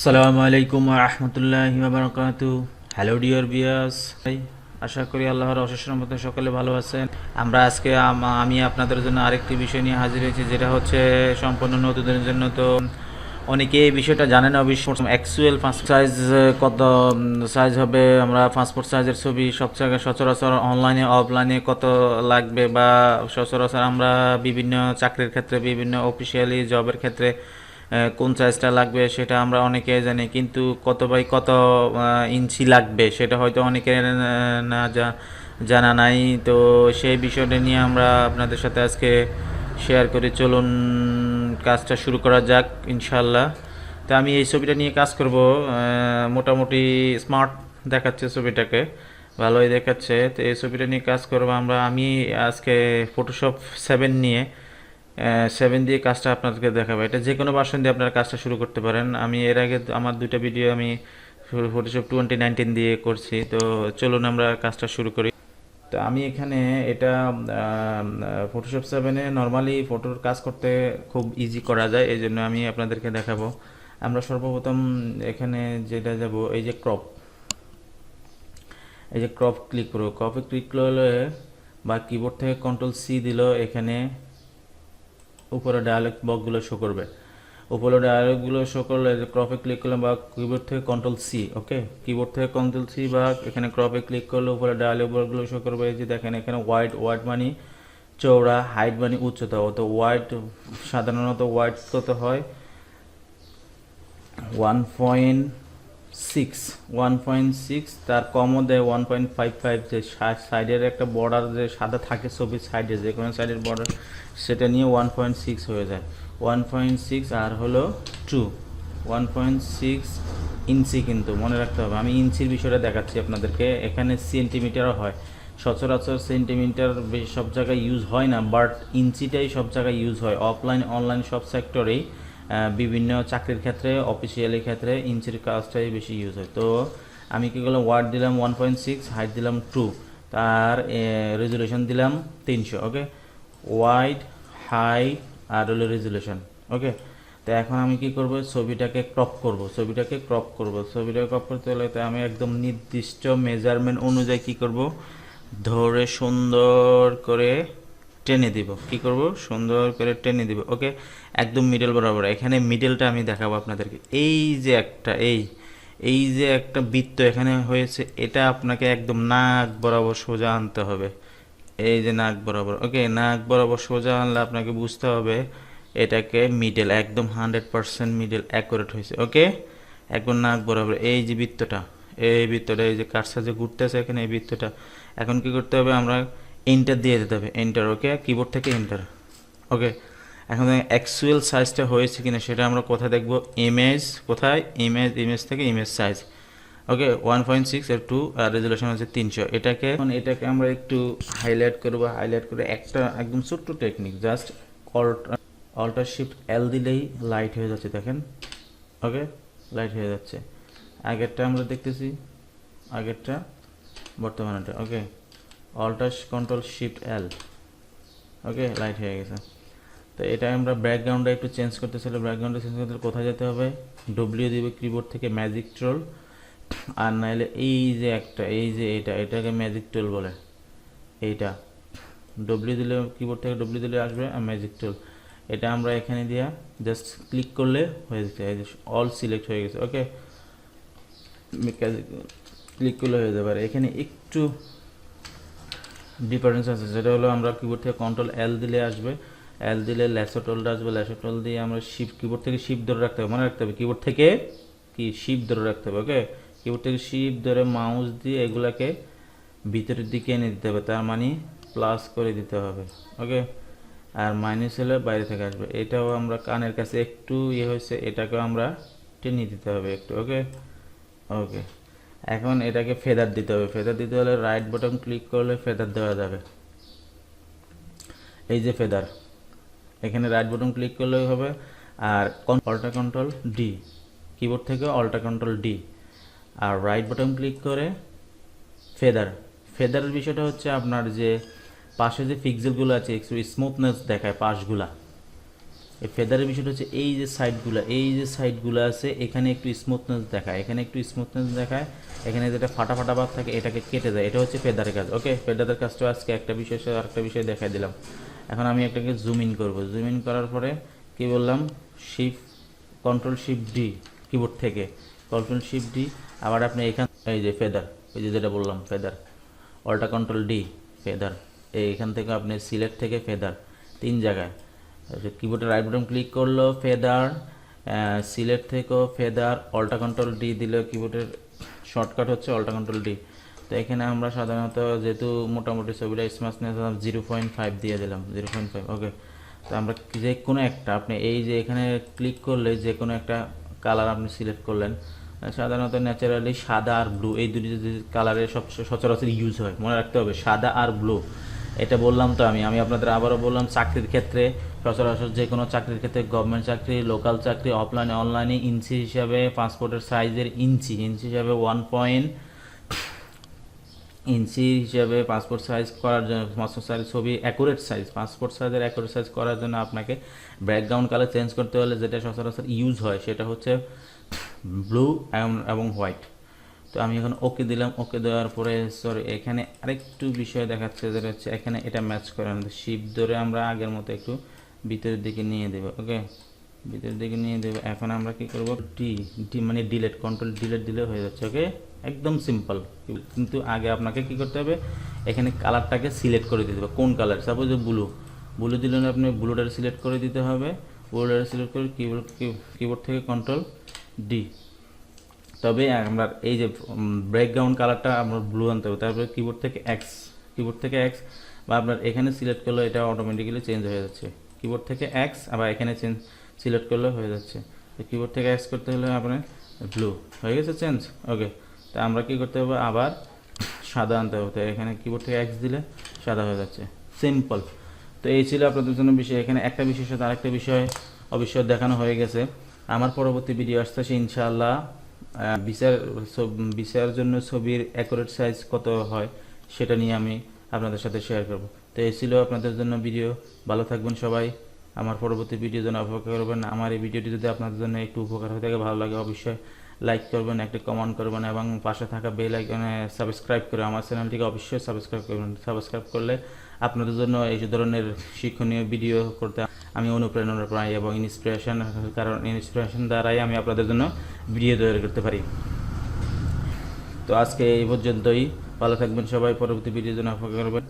আসসালামু আলাইকুম ওয়া রাহমাতুল্লাহি ওয়া বারাকাতুহু। হ্যালো ডিয়ার ভিউয়ার্স, আশা করি আল্লাহর অশেষ রহমতে সকলে ভালো আছেন। আমরা আজকে আমি আপনাদের জন্য আরেকটি বিষয় নিয়ে হাজির হয়েছি, যেটা হচ্ছে সম্পূর্ণ নতুনদের জন্য। তো অনেকে এই বিষয়টা জানে না। অ্যাকচুয়াল পাসপোর্ট সাইজ কত সাইজ হবে, আমরা পাসপোর্ট সাইজের ছবি সব জায়গায় সচরাচর অনলাইনে অফলাইনে কত লাগবে, বা সচরাচর আমরা বিভিন্ন চাকরির ক্ষেত্রে বিভিন্ন অফিসিয়ালি জবের ক্ষেত্রে কোন সাইজটা লাগবে সেটা আমরা অনেকে জানি, কিন্তু কত বাই কত ইঞ্চি লাগবে সেটা হয়তো অনেকের না জানা নাই। তো সেই বিষয়টা নিয়ে আমরা আপনাদের সাথে আজকে শেয়ার করি। চলুন কাজটা শুরু করা যাক ইনশাল্লাহ। তো আমি এই ছবিটা নিয়ে কাজ করব। মোটামুটি স্মার্ট দেখাচ্ছে ছবিটাকে, ভালোই দেখাচ্ছে। তো এই ছবিটা নিয়ে কাজ করবো আমি আজকে ফটোশপ 7 নিয়ে 7 দিয়ে কাজটা আপনাদেরকে দেখাবো। এটা যে কোনো ভার্সন দিয়ে আপনারা কাজটা শুরু করতে পারেন। আমি এর আগে আমার দুইটা ভিডিও আমি ফটোশপ 2019 দিয়ে করছি। তো চলুন আমরা কাজটা শুরু করি। তো আমি এখানে এটা ফটোশপ 7-এ নর্মালি ফটোর কাজ করতে খুব ইজি করা যায়, এই জন্য আমি আপনাদেরকে দেখাবো। আমরা সর্বপ্রথম এখানে যেটা যাব, এই যে ক্রপ, এই যে ক্রপ ক্লিক করবো। ক্রপে ক্লিক করলে বা কিবোর্ড থেকে কন্ট্রোল সি দিল, এখানে উপরে ডায়ালগ বক্সগুলো শো করবে। উপরে ডায়ালগুলো শো করলে ক্রপে ক্লিক করলাম বা কিবোর্ড থেকে কন্ট্রোল সি, ওকে, কিবোর্ড থেকে কন্ট্রোল সি বা এখানে ক্রপে ক্লিক করলে উপরে ডায়ালগ বক্সগুলো শো করবে। এই যে দেখেন এখানে ওয়াইড মানে চৌড়া, হাইট মানে উচ্চতা। তো ওয়াইড সাধারণত ওয়াইড কত হয় 1.6, তার কমও দেয় 1.55। যে সাইডের একটা বর্ডার যে সাদা থাকে ছবির সাইডে, যে কোনো সাইডের বর্ডার, সেটা নিয়ে 1.6 হয়ে যায়। 1.6 আর হলো 2, 1.6 ইঞ্চি, কিন্তু মনে রাখতে হবে আমি ইঞ্চির বিষয়টা দেখাচ্ছি আপনাদেরকে। এখানে সেন্টিমিটারও হয়, সচরাচর সেন্টিমিটার সব জায়গায় ইউজ হয় না, বাট ইঞ্চিটাই সব জায়গায় ইউজ হয়। অফলাইন অনলাইন সব সেক্টরেই বিভিন্ন চাকরির ক্ষেত্রে অফিসিয়ালি ক্ষেত্রে ইঞ্চির কাজটাই বেশি ইউজ হয়। তো আমি কী করলাম, ওয়ার্ড দিলাম 1.6, হাইট দিলাম 2, তার রেজুলেশন দিলাম 300, ওকে। ওয়াইড, হাইট আর হলো রেজুলেশন, ওকে। তো এখন আমি কি করব, ছবিটাকে ক্রপ করব। ছবিটাকে ক্রপ করতে হলে তো আমি একদম নির্দিষ্ট মেজারমেন্ট অনুযায়ী কি করব, ধরে সুন্দর করে টেনে দিব। কি করব, সুন্দর করে টেনে দিব, ওকে। একদম মিডল বরাবর। এখানে মিডলটা আমি দেখাবো আপনাদেরকে। এই যে একটা বৃত্ত এখানে হয়েছে, এটা আপনাকে একদম নাক বরাবর সোজা আনতে হবে। এই যে নাক বরাবর, ওকে। নাক বরাবর সোজা আনলে আপনাকে বুঝতে হবে এটাকে মিডল, একদম 100% মিডল অ্যাকুরেট হয়েছে, ওকে। একদম নাক বরাবর এই যে বৃত্তটা, এই যে কার্সার যে ঘুরতেছে এখানে, এই বৃত্তটা এখন কি করতে হবে, আমরা এন্টার দিয়ে দিতে হবে, এন্টার, ওকে। কিবোর্ড থেকে এন্টার, ওকে। এখন অ্যাকচুয়াল সাইজটা হয়েছে কিনা সেটা আমরা কোথায় দেখবো, ইমেজ, কোথায়, ইমেজ থেকে ইমেজ সাইজ, ওকে। 1.6 এর 2 আর রেজুলেশন হচ্ছে 300। এটাকে আমরা একটু হাইলাইট করবো। হাইলাইট করে একটা একদম ছোট্ট টেকনিক, জাস্ট অল্টার শিফট এল দিলেই লাইট হয়ে যাচ্ছে, দেখেন, ওকে। লাইট হয়ে যাচ্ছে। আগেরটা আমরা দেখতেছি, আগেরটা, বর্তমানেটা, ওকে। অল্টার কন্ট্রোল শিফট এল, ওকে, লাইট হয়ে গেছে। তো এটা আমরা ব্যাকগ্রাউন্ডটা একটু চেঞ্জ করতেছিল। ব্যাকগ্রাউন্ডটা চেঞ্জ করতে কোথায় যেতে হবে, ডব্লিউ দিবে কিবোর্ড থেকে, ম্যাজিক টুল, আর নাইলে এই যে এটাকে ম্যাজিক টুল বলে। এইটা ডব্লিউ দিলে, কিবোর্ড থেকে ডব্লিউ দিলে আসবে, আর ম্যাজিক টুল এটা আমরা এখানে দিয়া জাস্ট ক্লিক করলে হয়ে যাচ্ছে, অল সিলেক্ট হয়ে গেছে, ওকে। ক্লিক করলে হয়ে যাবে। আর এখানে একটু ডিফারেন্স আছে, সেটা হলো আমরা কিবোর্ড থেকে কন্ট্রোল এল দিলে আসবে, এল দিলে ল্যাসো টোলটা আসবে, ল্যাসো টোল দিয়ে আমরা শিফট, কিবোর্ড থেকে শিফট ধরে রাখতে হবে, মনে রাখতে হবে কিবোর্ড থেকে কি শিফট ধরে রাখতে হবে, ওকে। কিবোর্ড থেকে শিফট ধরে মাউস দিয়ে এগুলাকে ভিতরের দিকে এনে দিতে হবে, তার মানে প্লাস করে দিতে হবে, ওকে। আর মাইনাস হলে বাইরে থেকে আসবে। এটাও আমরা কানের কাছে একটু হয়েছে, এটাকেও আমরা টেনে দিতে হবে একটু, ওকে, ওকে। এখন এটাকে ফেদার দিতে হবে। ফেদার দিতে হলে রাইট বাটন ক্লিক করলে ফেদার দেওয়া যাবে। এই যে ফেদার, এখানে রাইট বাটন ক্লিক করলেই হবে। আর অল্টা কন্ট্রোল ডি, কিবোর্ড থেকে অল্টা কন্ট্রোল ডি, আর রাইট বাটন ক্লিক করে ফেদার। ফেদারের বিষয়টা হচ্ছে আপনার যে পাশে যে পিক্সেলগুলো আছে একটু স্মুথনেস দেখায় পাশগুলা, এই ফেদারের বিষয়টা হচ্ছে এই যে সাইডগুলো আছে এখানে একটু স্মুথনেস দেখায়, এখানে যেটা ফাটা ফাটা ভাব থাকে এটাকে কেটে দেয়। এটা হচ্ছে ফেদারের কাজ। ওকে, ফেদারের কাজটা আজকে একটা বিষয় আরেকটা বিষয় দেখাই দিলাম। এখন আমি একটাকে জুম ইন করবো। জুম ইন করার পরে কি বললাম, কন্ট্রোল শিফট ডি কিবোর্ড থেকে, কন্ট্রোল শিফট ডি। আবার আপনি এখান এই যে ফেদার, ওই যে যেটা বললাম ফেদার, অল্টা কন্ট্রোল ডি ফেদার, এইখান থেকে আপনি সিলেক্ট থেকে ফেদার 3 জায়গায় কিবোর্ডে রাইট বাটন ক্লিক করলো ফেদার, সিলেক্ট থেকেও ফেদার, অল্টা কন্ট্রোল ডি দিলে কিবোর্ডের শর্টকাট হচ্ছে অল্টা কন্ট্রোল ডি। তো এখানে আমরা সাধারণত যেহেতু মোটামুটি ছবিটা স্মার্টনেস 0.5 দিয়ে দিলাম, 0.5। ওকে, তো আমরা যে কোনো একটা আপনি এই যে এখানে ক্লিক করলে যে কোনো একটা কালার আপনি সিলেক্ট করলেন। সাধারণত ন্যাচারালি সাদা আর ব্লু এই দুটি যে কালারের সচরাচর ইউজ হয়, মনে রাখতে হবে সাদা আর ব্লু। এটা বললাম তো আমি আপনাদের আবারও বললাম, চাকরির ক্ষেত্রে সচরাচর যে কোনো চাকরির ক্ষেত্রে, গভর্নমেন্ট চাকরি, লোকাল চাকরি, অফলাইনে অনলাইনে ইঞ্চি হিসাবে পাসপোর্টের সাইজের ইঞ্চি হিসাবে ইঞ্চি হিসাবে পাসপোর্ট সাইজ করার জন্য, পাসপোর্ট সাইজ ছবি অ্যাকুরেট সাইজ, পাসপোর্ট সাইজের অ্যাকুরেট সাইজ করার জন্য আপনাকে ব্যাকগ্রাউন্ড কালার চেঞ্জ করতে হলে যেটা সচরাচর ইউজ হয় সেটা হচ্ছে ব্লু এবং হোয়াইট। তো আমি এখন ওকে দিলাম। ওকে দেওয়ার পরে এখানে আরেকটু বিষয় দেখাচ্ছে, যেটা হচ্ছে এখানে এটা ম্যাচ করে আমাদের শিপ ধরে আমরা আগের মতো একটু ভিতরের দিকে নিয়ে দেবো। ওকে, ভিতরের দিকে নিয়ে দেবো। এখন আমরা কি করব, মানে ডিলেট, কন্ট্রোল ডিলেট দিলে হয়ে যাচ্ছে। ওকে, একদম সিম্পল। কিন্তু আগে আপনাকে কি করতে হবে, এখানে কালারটাকে সিলেক্ট করে দিতে হবে। কোন কালার, সাপোজ ব্লু দিলে আপনি ব্লুটার সিলেক্ট করে দিতে হবে। ব্লুটার সিলেক্ট করে কিবোর্ড থেকে কন্ট্রোল ডি। তবে আমরা এই যে ব্যাকগ্রাউন্ড কালারটা আমরা ব্লু আনতে হবে। তারপরে কিবোর্ড থেকে এক্স বা আপনার এখানে সিলেক্ট করলে এটা অটোমেটিক্যালি চেঞ্জ হয়ে যাচ্ছে। কিবোর্ড থেকে এক্স আবার এখানে সিলেক্ট করলে হয়ে যাচ্ছে। তো কিবোর্ড থেকে এক্স করতে হলে আপনার ব্লু হয়ে গেছে চেঞ্জ। ওকে, তো আমরা কি করতে হবে, আবার সাদা আনতে হবে। তো এখানে কিবোর্ড থেকে এক্স দিলে সাদা হয়ে যাচ্ছে, সিম্পল। তো এই ছিল আপনাদের জন্য বিষয়। এখানে একটা বিষয়ের সাথে আরেকটা বিষয় অবশ্যই দেখানো হয়ে গেছে। আমার পরবর্তী ভিডিও আসতেছে ইনশাআল্লাহ ভিসার জন্য ছবির অ্যাকুরেট সাইজ কত হয় সেটা নিয়ে আমি আপনাদের সাথে শেয়ার করব। তো এই ছিল আপনাদের জন্য ভিডিও। ভালো থাকবেন সবাই। আমার পরবর্তী ভিডিওর জন্য অপেক্ষা করবেন। আমার এই ভিডিওটি যদি আপনাদের জন্য একটু উপকার হয়ে থাকে, ভালো লাগে, অবশ্যই লাইক করবেন, একটা কমেন্ট করবেন এবং পাশে থাকা বেল আইকনে সাবস্ক্রাইব করে আমার চ্যানেলটিকে অবশ্যই সাবস্ক্রাইব করবেন। সাবস্ক্রাইব করলে আপনাদের জন্য এই ধরনের শিক্ষণীয় ভিডিও করতে আমি অনুপ্রেরণা পাই এবং ইন্সপিরেশন দ্বারাই আমি আপনাদের জন্য ভিডিও তৈরি করতে পারি। তো আজকে এই পর্যন্তই। ভালো থাকবেন সবাই। পরবর্তী ভিডিওর জন্য অপেক্ষা করবেন।